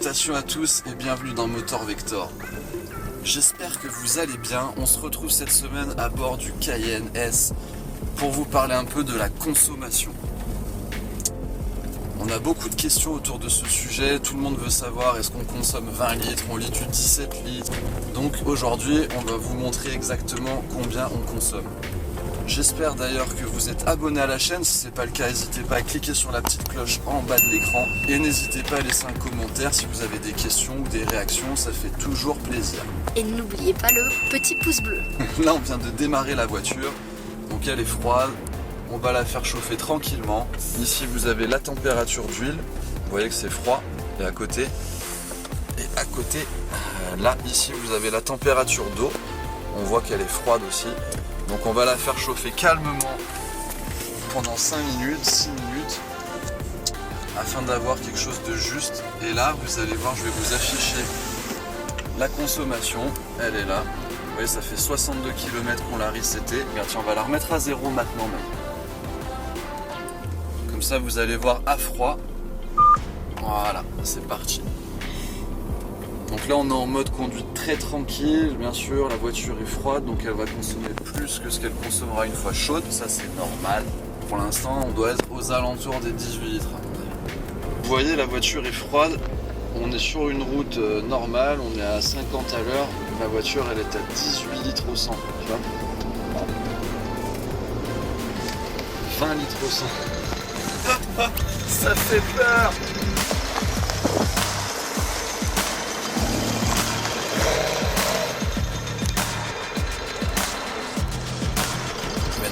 Salutations à tous et bienvenue dans Motor Vector. J'espère que vous allez bien. On se retrouve cette semaine à bord du Cayenne S pour vous parler un peu de la consommation. On a beaucoup de questions autour de ce sujet. Tout le monde veut savoir est-ce qu'on consomme 20 litres, on litre 17 litres. Donc aujourd'hui, on va vous montrer exactement combien on consomme. J'espère d'ailleurs que vous êtes abonné à la chaîne. Si ce n'est pas le cas, n'hésitez pas à cliquer sur la petite cloche en bas de l'écran. Et n'hésitez pas à laisser un commentaire si vous avez des questions ou des réactions, ça fait toujours plaisir. Et n'oubliez pas le petit pouce bleu. Là, on vient de démarrer la voiture, donc elle est froide. On va la faire chauffer tranquillement. Ici, vous avez la température d'huile. Vous voyez que c'est froid. Et à côté, là, ici, vous avez la température d'eau. On voit qu'elle est froide aussi. Donc on va la faire chauffer calmement pendant 5 minutes, 6 minutes afin d'avoir quelque chose de juste. Et là vous allez voir, je vais vous afficher la consommation, elle est là. Vous voyez, ça fait 62 km qu'on l'a reseté. Regarde, tiens, on va la remettre à 0 maintenant même. Comme ça vous allez voir à froid. Voilà, c'est parti. Donc là on est en mode conduite très tranquille, bien sûr la voiture est froide donc elle va consommer plus que ce qu'elle consommera une fois chaude, ça c'est normal. Pour l'instant on doit être aux alentours des 18 litres à mon avis. Vous voyez la voiture est froide, on est sur une route normale, on est à 50 à l'heure, la voiture elle est à 18 litres au 100, tu vois. 20 litres au 100. Ça fait peur.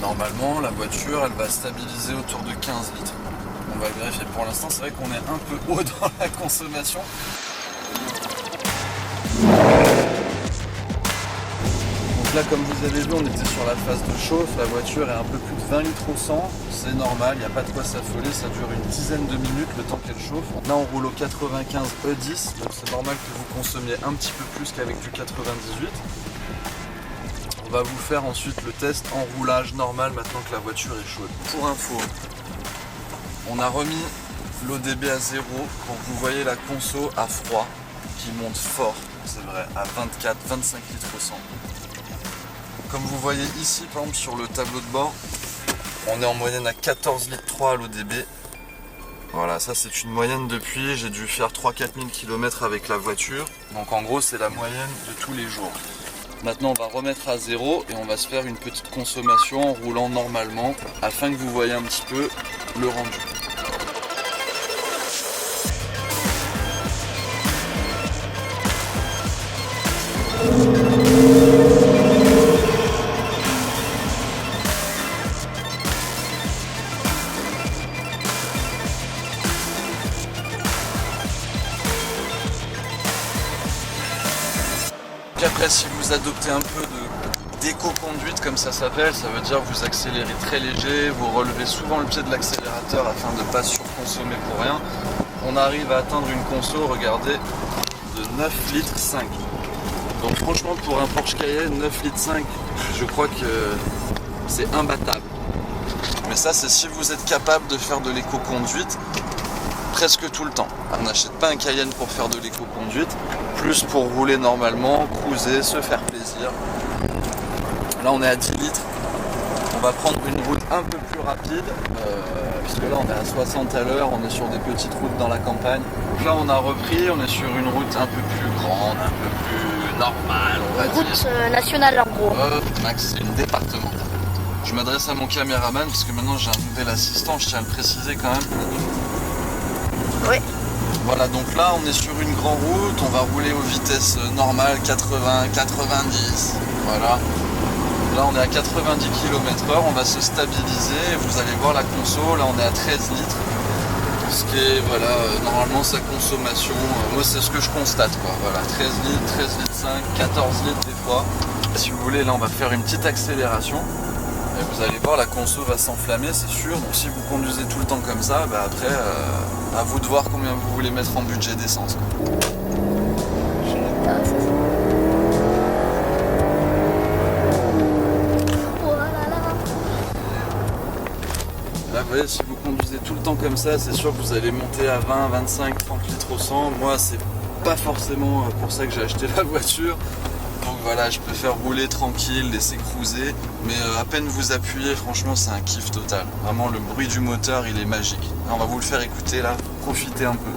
Normalement, la voiture, elle va stabiliser autour de 15 litres. On va vérifier. Pour l'instant, c'est vrai qu'on est un peu haut dans la consommation. Donc là, comme vous avez vu, on était sur la phase de chauffe. La voiture est un peu plus de 20 litres au 100. C'est normal, il n'y a pas de quoi s'affoler. Ça dure une dizaine de minutes le temps qu'elle chauffe. Là, on roule au 95 E10. Donc c'est normal que vous consommiez un petit peu plus qu'avec du 98. On va vous faire ensuite le test en roulage normal maintenant que la voiture est chaude. Pour info, on a remis l'ODB à 0 pour que vous voyez la conso à froid qui monte fort, c'est vrai, à 24-25 litres au 100. Comme vous voyez ici, par exemple sur le tableau de bord, on est en moyenne à 14 litres 3 à l'ODB. Voilà, ça c'est une moyenne depuis, j'ai dû faire 3-4 000 km avec la voiture. Donc en gros c'est la moyenne de tous les jours. Maintenant on va remettre à 0 et on va se faire une petite consommation en roulant normalement afin que vous voyez un petit peu le rendu. Après, si vous adoptez un peu d'éco-conduite comme ça s'appelle, ça veut dire que vous accélérez très léger, vous relevez souvent le pied de l'accélérateur afin de ne pas surconsommer pour rien. On arrive à atteindre une conso, regardez, de 9 litres 5. Donc franchement pour un Porsche Cayenne, 9 litres 5, je crois que c'est imbattable. Mais ça c'est si vous êtes capable de faire de l'éco-conduite presque tout le temps. On n'achète pas un Cayenne pour faire de l'éco-conduite, plus pour rouler normalement, cruiser, se faire plaisir. Là on est à 10 litres. On va prendre une route un peu plus rapide, puisque là on est à 60 à l'heure, on est sur des petites routes dans la campagne. Donc là on a repris, on est sur une route un peu plus grande, un peu plus normale, on va dire. Route nationale en gros. Max, c'est une départementale. Je m'adresse à mon caméraman, parce que maintenant j'ai un nouvel assistant, je tiens à le préciser quand même. Oui. Voilà, donc là on est sur une grande route, on va rouler aux vitesses normales, 80, 90, voilà. Là on est à 90 km/h, on va se stabiliser et vous allez voir la conso, là on est à 13 litres. Ce qui est, voilà, normalement sa consommation, moi c'est ce que je constate quoi, voilà, 13 litres, 13 litres 5, 14 litres des fois. Si vous voulez, là on va faire une petite accélération. Et vous allez voir, la conso va s'enflammer, c'est sûr. Donc si vous conduisez tout le temps comme ça, bah après, à vous de voir combien vous voulez mettre en budget d'essence. Là, vous voyez, si vous conduisez tout le temps comme ça, c'est sûr que vous allez monter à 20, 25, 30 litres au 100. Moi, c'est pas forcément pour ça que j'ai acheté la voiture. Donc voilà, je préfère rouler tranquille, laisser cruiser, mais à peine vous appuyez, franchement c'est un kiff total. Vraiment le bruit du moteur il est magique. On va vous le faire écouter là, profitez un peu.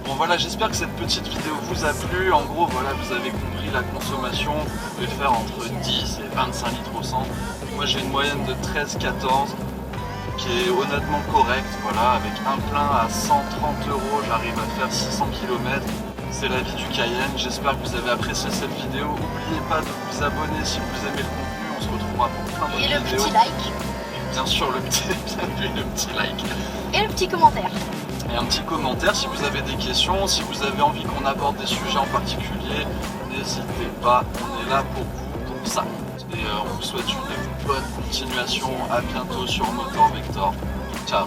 Bon voilà, j'espère que cette petite vidéo vous a plu. En gros, voilà, vous avez compris la consommation. Vous pouvez faire entre 10 et 25 litres au 100. Moi, j'ai une moyenne de 13-14 qui est honnêtement correcte. Voilà, avec un plein à 130 €, j'arrive à faire 600 km. C'est la vie du Cayenne. J'espère que vous avez apprécié cette vidéo. N'oubliez pas de vous abonner si vous aimez le contenu. On se retrouvera pour plein d'autres vidéos. Et le petit like. Bien sûr, le petit like. Et le petit commentaire. Et un petit commentaire si vous avez des questions, si vous avez envie qu'on aborde des sujets en particulier, n'hésitez pas, on est là pour vous, pour ça. Et on vous souhaite une bonne continuation, à bientôt sur Motor Vector. Ciao.